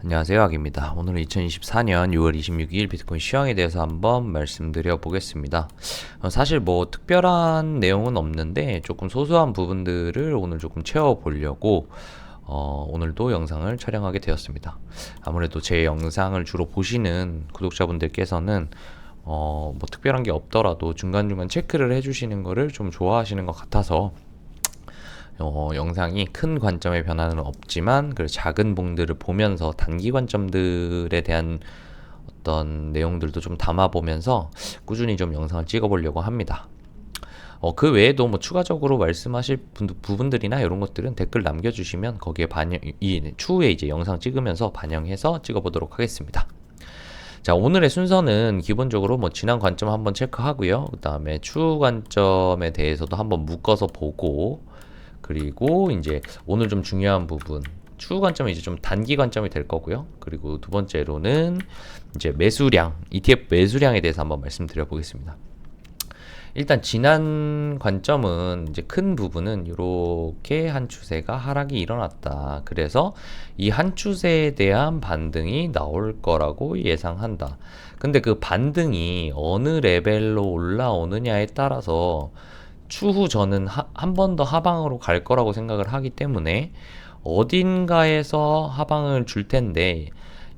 안녕하세요, 악입니다. 오늘은 2024년 6월 26일 비트코인 시황에 대해서 한번 말씀드려 보겠습니다. 사실 뭐 특별한 내용은 없는데 조금 소소한 부분들을 오늘 조금 채워보려고 오늘도 영상을 촬영하게 되었습니다. 아무래도 제 영상을 주로 보시는 구독자분들께서는 뭐 특별한 게 없더라도 중간중간 체크를 해주시는 거를 좀 좋아하시는 것 같아서 영상이 큰 관점의 변화는 없지만 그 작은 봉들을 보면서 단기 관점들에 대한 어떤 내용들도 좀 담아보면서 꾸준히 좀 영상을 찍어보려고 합니다. 그 외에도 뭐 추가적으로 말씀하실 부분들이나 이런 것들은 댓글 남겨주시면 거기에 추후에 이제 영상 찍으면서 반영해서 찍어보도록 하겠습니다. 자, 오늘의 순서는 기본적으로 뭐 지난 관점 한번 체크하고요. 그 다음에 추후 관점에 대해서도 한번 묶어서 보고, 그리고 이제 오늘 좀 중요한 부분, 추후 관점은 이제 좀 단기 관점이 될 거고요. 그리고 두 번째로는 이제 매수량, ETF 매수량에 대해서 한번 말씀드려 보겠습니다. 일단 지난 관점은 이제 큰 부분은 이렇게 한 추세가 하락이 일어났다. 그래서 이 한 추세에 대한 반등이 나올 거라고 예상한다. 근데 그 반등이 어느 레벨로 올라오느냐에 따라서 추후 저는 한 번 더 하방으로 갈 거라고 생각을 하기 때문에 어딘가에서 하방을 줄 텐데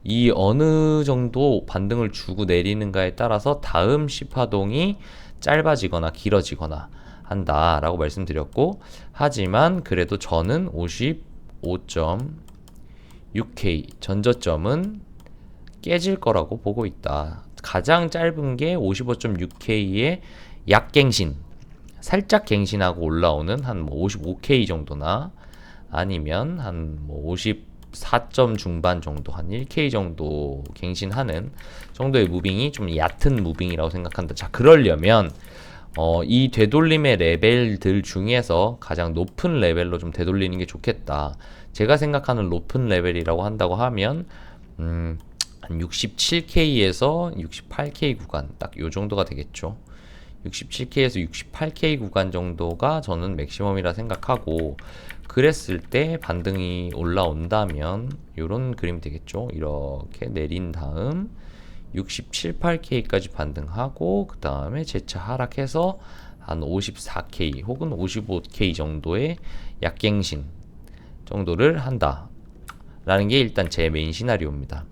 이 어느 정도 반등을 주고 내리는가에 따라서 다음 시파동이 짧아지거나 길어지거나 한다라고 말씀드렸고, 하지만 그래도 저는 55.6K 전저점은 깨질 거라고 보고 있다. 가장 짧은 게 55.6K의 약갱신, 살짝 갱신하고 올라오는 한 뭐 55K 정도나 아니면 한 뭐 54점 중반 정도, 한 1K 정도 갱신하는 정도의 무빙이 좀 얕은 무빙이라고 생각한다. 자, 그러려면 이 되돌림의 레벨들 중에서 가장 높은 레벨로 좀 되돌리는 게 좋겠다. 제가 생각하는 높은 레벨이라고 한다고 하면 한 67K에서 68K 구간, 딱 요 정도가 되겠죠. 67K에서 68K 구간 정도가 저는 맥시멈이라 생각하고, 그랬을 때 반등이 올라온다면 이런 그림이 되겠죠. 이렇게 내린 다음 67, 8K까지 반등하고 그 다음에 재차 하락해서 한 54K 혹은 55K 정도의 약갱신 정도를 한다 라는 게 일단 제 메인 시나리오입니다.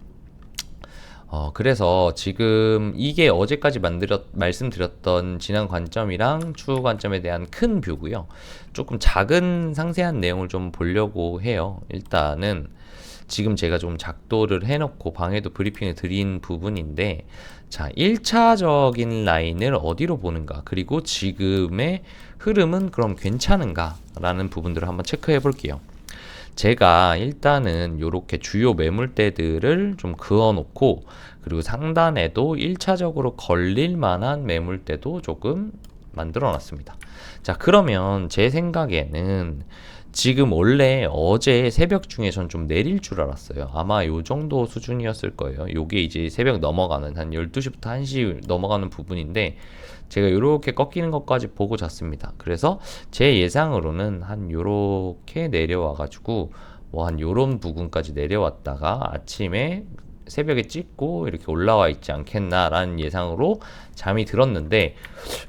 그래서 지금 이게 어제까지 말씀드렸던 지난 관점이랑 추후 관점에 대한 큰 뷰고요. 조금 작은 상세한 내용을 좀 보려고 해요. 일단은 지금 제가 좀 작도를 해놓고 방에도 브리핑을 드린 부분인데, 자, 1차적인 라인을 어디로 보는가, 그리고 지금의 흐름은 그럼 괜찮은가 라는 부분들을 한번 체크해 볼게요. 제가 일단은 이렇게 주요 매물대들을 좀 그어 놓고, 그리고 상단에도 1차적으로 걸릴 만한 매물대도 조금 만들어 놨습니다. 자, 그러면 제 생각에는 지금 원래 어제 새벽 중에 전 좀 내릴 줄 알았어요. 아마 요 정도 수준이었을 거예요. 요게 이제 새벽 넘어가는 한 12시부터 1시 넘어가는 부분인데, 제가 요렇게 꺾이는 것까지 보고 잤습니다. 그래서 제 예상으로는 한 요렇게 내려와 가지고 뭐 한 요런 부분까지 내려왔다가 아침에 새벽에 찍고 이렇게 올라와 있지 않겠나라는 예상으로 잠이 들었는데,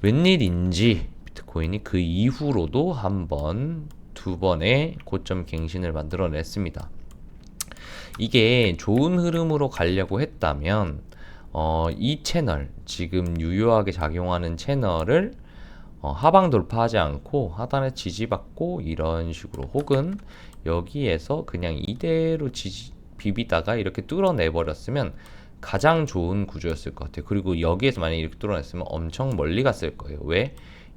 웬일인지 비트코인이 그 이후로도 한 번, 두 번의 고점 갱신을 만들어냈습니다. 이게 좋은 흐름으로 가려고 했다면 이 채널, 지금 유효하게 작용하는 채널을 하방 돌파하지 않고 하단에 지지받고 이런 식으로, 혹은 여기에서 그냥 이대로 비비다가 이렇게 뚫어내 버렸으면 가장 좋은 구조였을 것 같아요. 그리고 여기에서 만약에 이렇게 뚫어냈으면 엄청 멀리 갔을 거예요. 왜?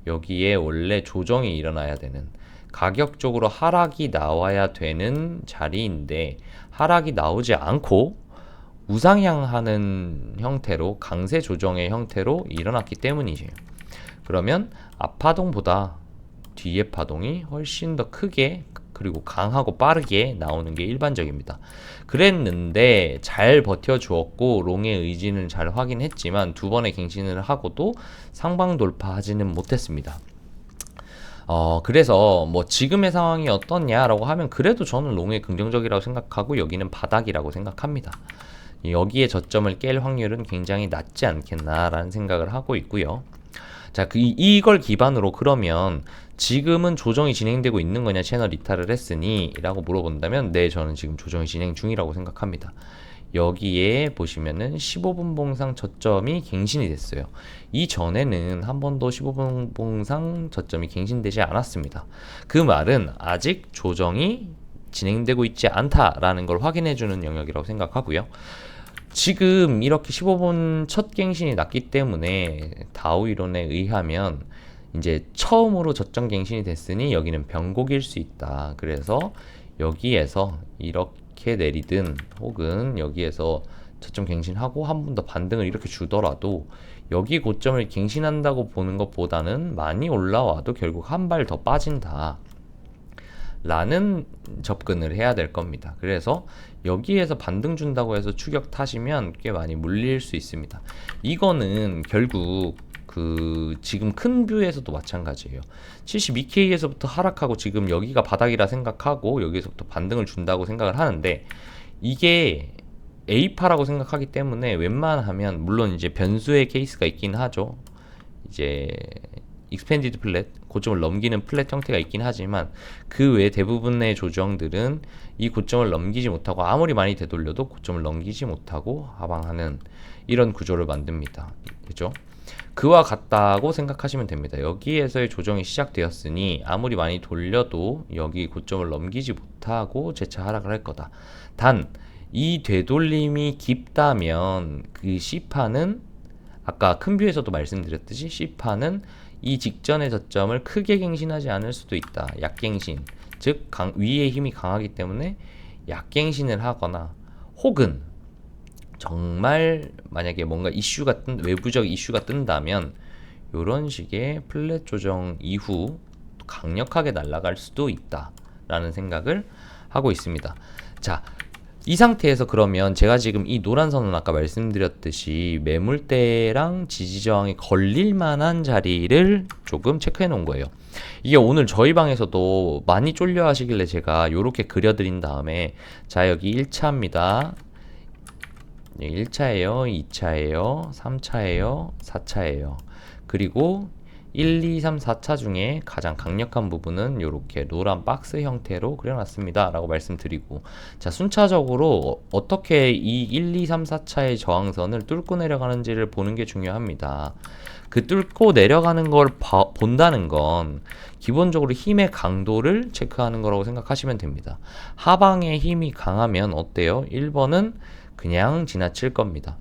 여기에 원래 조정이 일어나야 되는, 가격적으로 하락이 나와야 되는 자리인데 하락이 나오지 않고 우상향하는 형태로, 강세 조정의 형태로 일어났기 때문이죠. 그러면 앞파동보다 뒤에 파동이 훨씬 더 크게 그리고 강하고 빠르게 나오는 게 일반적입니다. 그랬는데 잘 버텨주었고 롱의 의지는 잘 확인했지만 두 번의 갱신을 하고도 상방 돌파하지는 못했습니다. 그래서 뭐 지금의 상황이 어떻냐라고 하면 그래도 저는 롱에 긍정적이라고 생각하고 여기는 바닥이라고 생각합니다. 여기에 저점을 깰 확률은 굉장히 낮지 않겠나라는 생각을 하고 있고요. 자, 이걸 기반으로 그러면 지금은 조정이 진행되고 있는 거냐, 채널 이탈을 했으니 라고 물어본다면 네, 저는 지금 조정이 진행 중이라고 생각합니다. 여기에 보시면은 15분 봉상 저점이 갱신이 됐어요. 이전에는 한 번도 15분 봉상 저점이 갱신되지 않았습니다. 그 말은 아직 조정이 진행되고 있지 않다라는 걸 확인해주는 영역이라고 생각하고요. 지금 이렇게 15분 첫 갱신이 났기 때문에 다우 이론에 의하면 이제 처음으로 저점 갱신이 됐으니 여기는 변곡일 수 있다. 그래서 여기에서 이렇게 내리든 혹은 여기에서 저점 갱신하고 한 번 더 반등을 이렇게 주더라도 여기 고점을 갱신한다고 보는 것보다는 많이 올라와도 결국 한 발 더 빠진다 라는 접근을 해야 될 겁니다. 그래서 여기에서 반등 준다고 해서 추격 타시면 꽤 많이 물릴 수 있습니다. 이거는 결국 지금 큰 뷰에서도 마찬가지예요. 72K에서부터 하락하고 지금 여기가 바닥이라 생각하고 여기서부터 반등을 준다고 생각을 하는데 이게 A파라고 생각하기 때문에 웬만하면 물론 이제 변수의 케이스가 있긴 하죠. 이제 익스펜디드 플랫, 고점을 넘기는 플랫 형태가 있긴 하지만 그 외 대부분의 조정들은 이 고점을 넘기지 못하고 아무리 많이 되돌려도 고점을 넘기지 못하고 하방하는 이런 구조를 만듭니다. 그죠? 그와 같다고 생각하시면 됩니다. 여기에서의 조정이 시작되었으니 아무리 많이 돌려도 여기 고점을 넘기지 못하고 재차 하락을 할 거다. 단 이 되돌림이 깊다면 그 C파는 아까 큰 뷰에서도 말씀드렸듯이 C파는 이 직전의 저점을 크게 갱신하지 않을 수도 있다. 약갱신, 즉 위의 힘이 강하기 때문에 약갱신을 하거나 혹은 정말 만약에 뭔가 이슈가 외부적 이슈가 뜬다면 이런 식의 플랫 조정 이후 강력하게 날아갈 수도 있다라는 생각을 하고 있습니다. 자, 이 상태에서 그러면 제가 지금 이 노란 선은 아까 말씀드렸듯이 매물대랑 지지저항이 걸릴 만한 자리를 조금 체크해 놓은 거예요. 이게 오늘 저희 방에서도 많이 쫄려 하시길래 제가 이렇게 그려드린 다음에 자, 여기 1차입니다. 1차예요, 2차예요, 3차예요, 4차예요. 그리고 1, 2, 3, 4차 중에 가장 강력한 부분은 이렇게 노란 박스 형태로 그려놨습니다 라고 말씀드리고, 자, 순차적으로 어떻게 이 1, 2, 3, 4차의 저항선을 뚫고 내려가는지를 보는 게 중요합니다. 그 뚫고 내려가는 걸 본다는 건 기본적으로 힘의 강도를 체크하는 거라고 생각하시면 됩니다. 하방의 힘이 강하면 어때요? 1번은 그냥 지나칠 겁니다.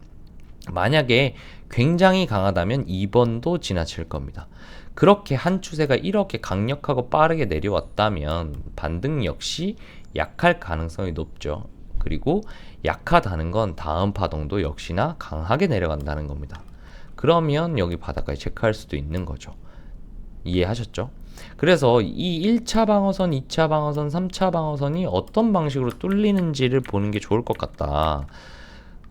만약에 굉장히 강하다면 2번도 지나칠 겁니다. 그렇게 한 추세가 이렇게 강력하고 빠르게 내려왔다면 반등 역시 약할 가능성이 높죠. 그리고 약하다는 건 다음 파동도 역시나 강하게 내려간다는 겁니다. 그러면 여기 바닥까지 체크할 수도 있는 거죠. 이해하셨죠? 그래서 이 1차 방어선, 2차 방어선, 3차 방어선이 어떤 방식으로 뚫리는지를 보는 게 좋을 것 같다.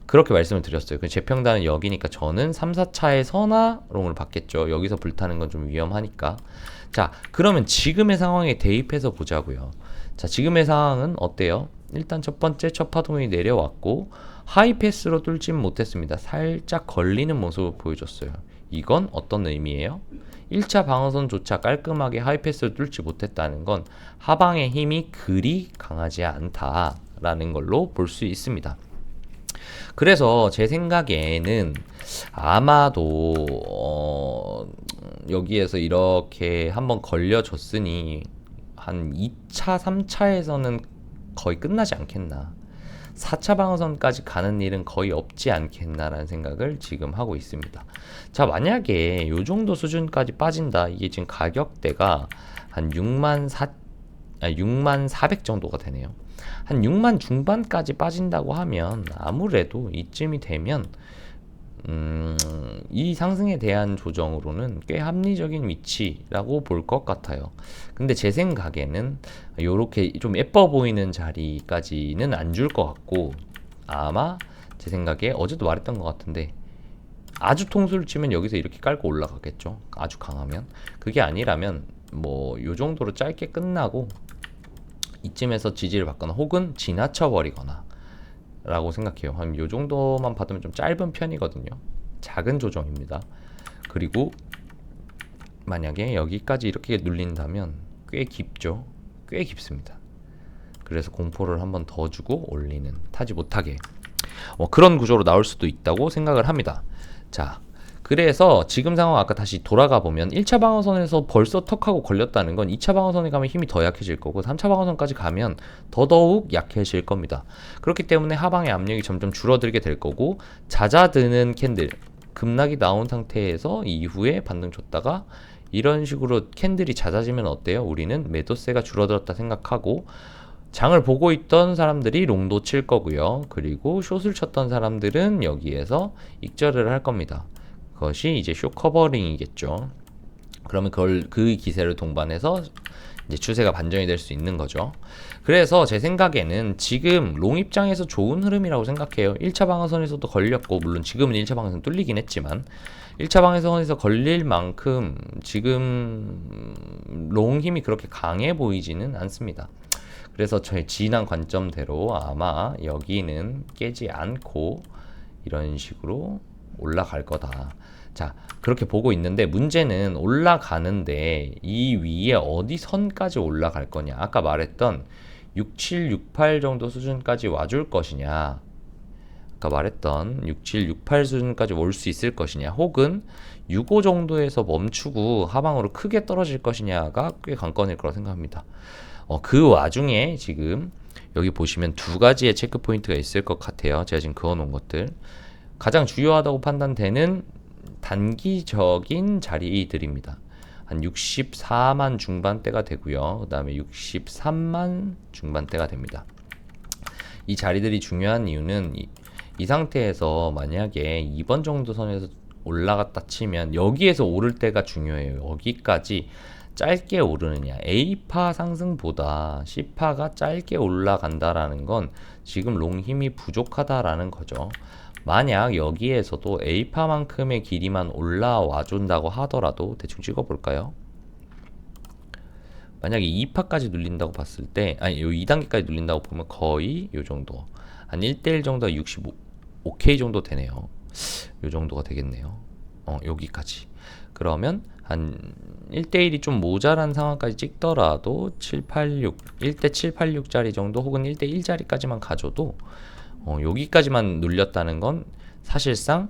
그렇게 말씀을 드렸어요. 제 평단은 여기니까 저는 3, 4차의 선화롱을 받겠죠. 여기서 불타는 건 좀 위험하니까. 자, 그러면 지금의 상황에 대입해서 보자고요. 자, 지금의 상황은 어때요? 일단 첫 번째 첫 파동이 내려왔고 하이패스로 뚫진 못했습니다. 살짝 걸리는 모습을 보여줬어요. 이건 어떤 의미예요? 1차 방어선조차 깔끔하게 하이패스를 뚫지 못했다는 건 하방의 힘이 그리 강하지 않다라는 걸로 볼 수 있습니다. 그래서 제 생각에는 아마도 여기에서 이렇게 한번 걸려줬으니 한 2차, 3차에서는 거의 끝나지 않겠나. 4차 방어선까지 가는 일은 거의 없지 않겠나라는 생각을 지금 하고 있습니다. 자, 만약에 이 정도 수준까지 빠진다. 이게 지금 가격대가 한 6만 400 정도가 되네요. 한 6만 중반까지 빠진다고 하면 아무래도 이쯤이 되면 이 상승에 대한 조정으로는 꽤 합리적인 위치라고 볼 것 같아요. 근데 제 생각에는 요렇게 좀 예뻐 보이는 자리까지는 안 줄 것 같고, 아마 제 생각에 어제도 말했던 것 같은데 아주 통수를 치면 여기서 이렇게 깔고 올라가겠죠. 아주 강하면. 그게 아니라면 뭐 요 정도로 짧게 끝나고 이쯤에서 지지를 받거나 혹은 지나쳐 버리거나 라고 생각해요. 한 요 정도만 받으면 좀 짧은 편이거든요. 작은 조정입니다. 그리고 만약에 여기까지 이렇게 눌린다면 꽤 깊죠. 꽤 깊습니다. 그래서 공포를 한번 더 주고 올리는, 타지 못하게 그런 구조로 나올 수도 있다고 생각을 합니다. 자, 그래서 지금 상황 아까 다시 돌아가 보면 1차 방어선에서 벌써 턱하고 걸렸다는 건 2차 방어선에 가면 힘이 더 약해질 거고 3차 방어선까지 가면 더더욱 약해질 겁니다. 그렇기 때문에 하방의 압력이 점점 줄어들게 될 거고, 잦아드는 캔들, 급락이 나온 상태에서 이후에 반등 줬다가 이런 식으로 캔들이 잦아지면 어때요? 우리는 매도세가 줄어들었다 생각하고 장을 보고 있던 사람들이 롱도 칠 거고요. 그리고 숏을 쳤던 사람들은 여기에서 익절을 할 겁니다. 그것이 이제 숏 커버링이겠죠. 그러면 그 기세를 동반해서 이제 추세가 반전이 될 수 있는 거죠. 그래서 제 생각에는 지금 롱 입장에서 좋은 흐름이라고 생각해요. 1차 방어선에서도 걸렸고, 물론 지금은 1차 방어선 뚫리긴 했지만 1차 방어선에서 걸릴 만큼 지금 롱 힘이 그렇게 강해 보이지는 않습니다. 그래서 저의 진한 관점대로 아마 여기는 깨지 않고 이런 식으로 올라갈 거다. 자, 그렇게 보고 있는데 문제는 올라가는데 이 위에 어디 선까지 올라갈 거냐. 아까 말했던 67, 68 정도 수준까지 와줄 것이냐. 아까 말했던 67, 68 수준까지 올 수 있을 것이냐. 혹은 65 정도에서 멈추고 하방으로 크게 떨어질 것이냐가 꽤 관건일 거라고 생각합니다. 그 와중에 지금 여기 보시면 두 가지의 체크 포인트가 있을 것 같아요. 제가 지금 그어놓은 것들. 가장 중요하다고 판단되는 단기적인 자리들입니다. 한 64만 중반대가 되고요. 그 다음에 63만 중반대가 됩니다. 이 자리들이 중요한 이유는 이 상태에서 만약에 2번 정도 선에서 올라갔다 치면 여기에서 오를 때가 중요해요. 여기까지 짧게 오르느냐. A파 상승보다 C파가 짧게 올라간다라는 건 지금 롱 힘이 부족하다라는 거죠. 만약 여기에서도 A파만큼의 길이만 올라와 준다고 하더라도 대충 찍어볼까요? 만약에 2파까지 눌린다고 봤을 때, 아니 요 2단계까지 눌린다고 보면 거의 요 정도, 한 1대1 정도가 65K 정도 되네요. 요 정도가 되겠네요. 여기까지. 그러면 한 1대1이 좀 모자란 상황까지 찍더라도 786, 1대 786짜리 정도 혹은 1대1 자리까지만 가져도 여기까지만 눌렸다는 건 사실상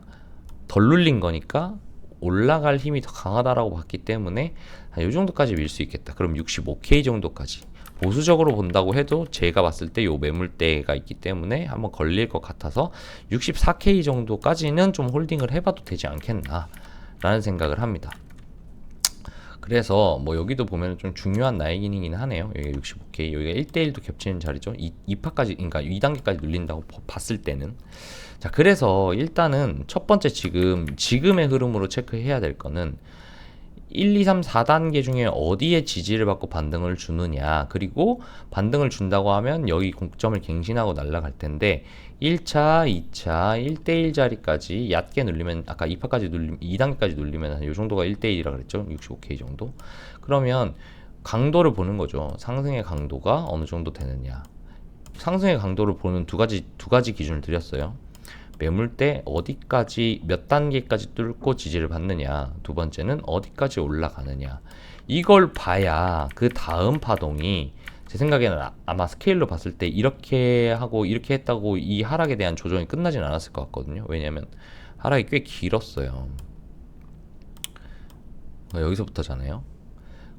덜 눌린 거니까 올라갈 힘이 더 강하다라고 봤기 때문에 이 정도까지 밀 수 있겠다. 그럼 65K 정도까지 보수적으로 본다고 해도 제가 봤을 때 요 매물대가 있기 때문에 한번 걸릴 것 같아서 64K 정도까지는 좀 홀딩을 해봐도 되지 않겠나 라는 생각을 합니다. 그래서 뭐 여기도 보면 좀 중요한 나이기닝이긴 하네요. 여기가 65K, 여기가 1대1도 겹치는 자리죠. 2파까지, 그러니까 2단계까지 눌린다고 봤을 때는. 자, 그래서 일단은 첫 번째 지금의 흐름으로 체크해야 될 거는 1, 2, 3, 4단계 중에 어디에 지지를 받고 반등을 주느냐. 그리고 반등을 준다고 하면 여기 공점을 갱신하고 날아갈 텐데 1차, 2차, 1대1 자리까지 얕게 눌리면, 아까 2파까지 눌리면, 2단계까지 눌리면 이 정도가 1대1이라 그랬죠. 65K 정도. 그러면 강도를 보는 거죠. 상승의 강도가 어느 정도 되느냐. 상승의 강도를 보는 두 가지 기준을 드렸어요. 매물대 어디까지, 몇 단계까지 뚫고 지지를 받느냐. 두 번째는 어디까지 올라가느냐. 이걸 봐야 그 다음 파동이, 제 생각에는 아마 스케일로 봤을 때 이렇게 하고 이렇게 했다고 이 하락에 대한 조정이 끝나진 않았을 것 같거든요. 왜냐면 하락이 꽤 길었어요. 여기서부터잖아요.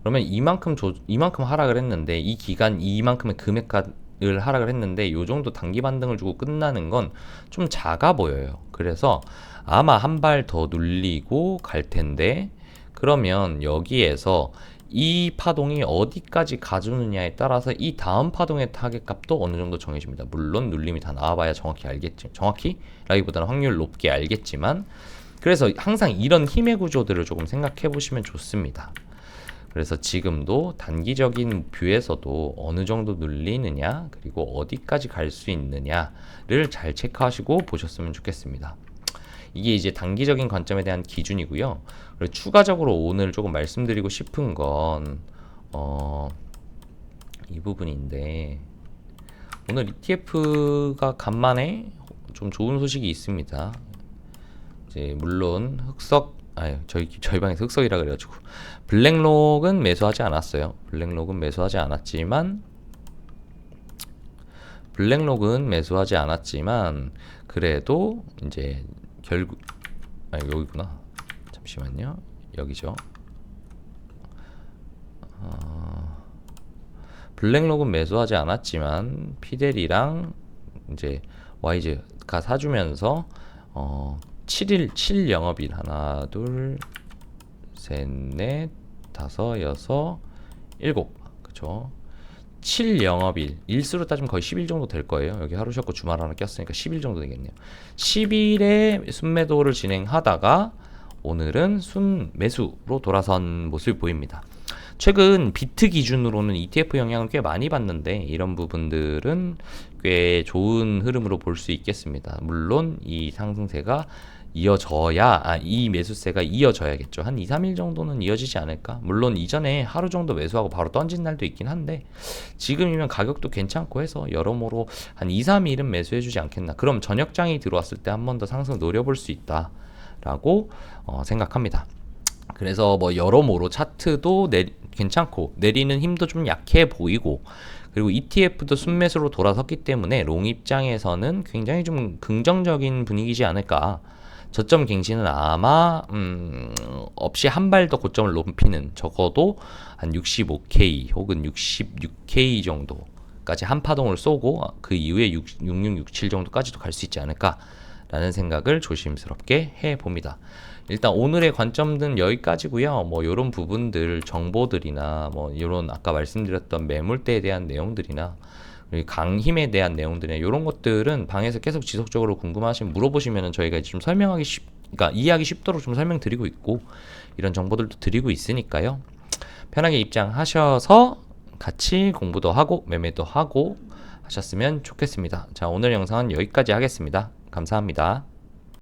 그러면 이만큼 하락을 했는데, 이 기간 이만큼의 금액을 하락을 했는데 요 정도 단기 반등을 주고 끝나는 건 좀 작아 보여요. 그래서 아마 한 발 더 눌리고 갈 텐데, 그러면 여기에서 이 파동이 어디까지 가주느냐에 따라서 이 다음 파동의 타겟 값도 어느 정도 정해집니다. 물론 눌림이 다 나와봐야 정확히 알겠죠. 정확히? 라기보다는 확률 높게 알겠지만, 그래서 항상 이런 힘의 구조들을 조금 생각해 보시면 좋습니다. 그래서 지금도 단기적인 뷰에서도 어느 정도 눌리느냐, 그리고 어디까지 갈 수 있느냐를 잘 체크하시고 보셨으면 좋겠습니다. 이게 이제 단기적인 관점에 대한 기준이고요. 그리고 추가적으로 오늘 조금 말씀드리고 싶은 건 이 부분인데, 오늘 ETF가 간만에 좀 좋은 소식이 있습니다. 이제 물론 저희 방에서 흑석이라 그래가지고 블랙록은 매수하지 않았어요. 블랙록은 매수하지 않았지만 그래도 이제 결국 여기구나. 잠시만요. 여기죠. 블랙록은 매수하지 않았지만 피델이랑 이제 와이즈가 사주면서 7영업일 하나 둘셋넷 다섯 여섯 일곱, 그쵸? 7영업일 일수로 따지면 거의 10일 정도 될 거예요. 여기 하루 쉬었고 주말 하나 꼈으니까 10일 정도 되겠네요. 10일에 순매도를 진행하다가 오늘은 순매수로 돌아선 모습이 보입니다. 최근 비트 기준으로는 ETF 영향을 꽤 많이 받는데 이런 부분들은 꽤 좋은 흐름으로 볼 수 있겠습니다. 물론 이 상승세가 이 매수세가 이어져야겠죠. 한 2, 3일 정도는 이어지지 않을까? 물론 이전에 하루 정도 매수하고 바로 던진 날도 있긴 한데 지금이면 가격도 괜찮고 해서 여러모로 한 2, 3일은 매수해주지 않겠나. 그럼 저녁장이 들어왔을 때 한 번 더 상승 노려볼 수 있다라고 생각합니다. 그래서 뭐 여러모로 차트도 괜찮고 내리는 힘도 좀 약해 보이고, 그리고 ETF도 순매수로 돌아섰기 때문에 롱 입장에서는 굉장히 좀 긍정적인 분위기지 않을까. 저점 갱신은 아마 없이 한 발 더 고점을 높이는, 적어도 한 65K 혹은 66K 정도까지 한 파동을 쏘고 그 이후에 6667 정도까지도 갈 수 있지 않을까라는 생각을 조심스럽게 해봅니다. 일단 오늘의 관점은 여기까지고요. 뭐 이런 부분들, 정보들이나 뭐 이런 아까 말씀드렸던 매물대에 대한 내용들이나 강힘에 대한 내용들이나 이런 것들은 방에서 계속 지속적으로 궁금하시면 물어보시면 저희가 좀 그러니까 이해하기 쉽도록 좀 설명드리고 있고 이런 정보들도 드리고 있으니까요. 편하게 입장하셔서 같이 공부도 하고 매매도 하고 하셨으면 좋겠습니다. 자, 오늘 영상은 여기까지 하겠습니다. 감사합니다.